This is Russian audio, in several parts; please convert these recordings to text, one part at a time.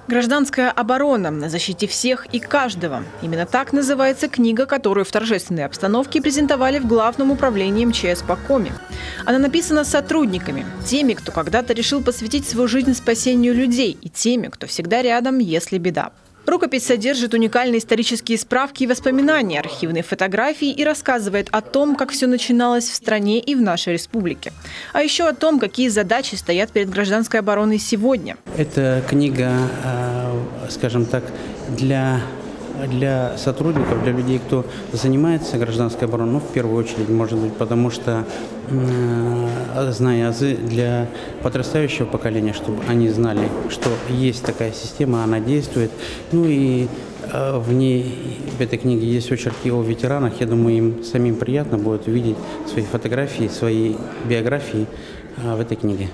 Гражданская оборона на защите всех и каждого. Именно так называется книга, которую в торжественной обстановке презентовали в Главном управлении МЧС по Коми. Она написана сотрудниками, теми, кто когда-то решил посвятить свою жизнь спасению людей, и теми, кто всегда рядом, если беда. Рукопись содержит уникальные исторические справки и воспоминания, архивные фотографии и рассказывает о том, как все начиналось в стране и в нашей республике. А еще о том, какие задачи стоят перед гражданской обороной сегодня. Эта книга, скажем так, для сотрудников, для людей, кто занимается гражданской обороной, ну, в первую очередь, может быть, потому что, зная азы, для подрастающего поколения, чтобы они знали, что есть такая система, она действует. Ну и в этой книге есть очерки о ветеранах. Я думаю, им самим приятно будет увидеть свои фотографии, свои биографии в этой книге.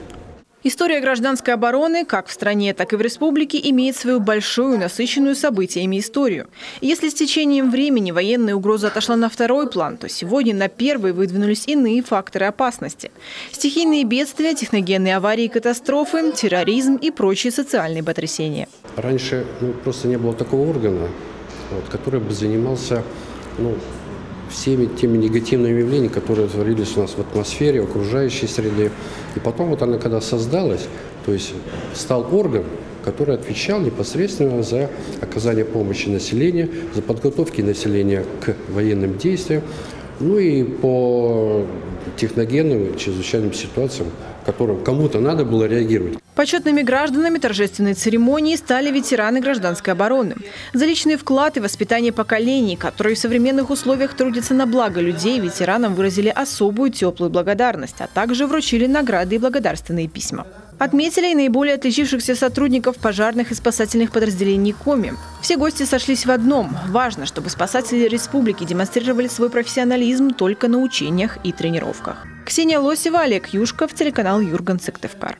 История гражданской обороны, как в стране, так и в республике, имеет свою большую, насыщенную событиями историю. И если с течением времени военная угроза отошла на второй план, то сегодня на первый выдвинулись иные факторы опасности. Стихийные бедствия, техногенные аварии и катастрофы, терроризм и прочие социальные потрясения. Раньше просто не было такого органа, который бы занимался всеми теми негативными явлениями, которые творились у нас в атмосфере, в окружающей среде. И потом она когда создалась, то есть стал орган, который отвечал непосредственно за оказание помощи населению, за подготовку населения к военным действиям, ну и по техногенным, чрезвычайным ситуациям, в которых кому-то надо было реагировать. Почетными гражданами торжественной церемонии стали ветераны гражданской обороны. За личный вклад и воспитание поколений, которые в современных условиях трудятся на благо людей, ветеранам выразили особую теплую благодарность, а также вручили награды и благодарственные письма. Отметили и наиболее отличившихся сотрудников пожарных и спасательных подразделений Коми. Все гости сошлись в одном. Важно, чтобы спасатели республики демонстрировали свой профессионализм только на учениях и тренировках. Ксения Лосева, Олег Юшков, телеканал Юрган, Сыктывкар.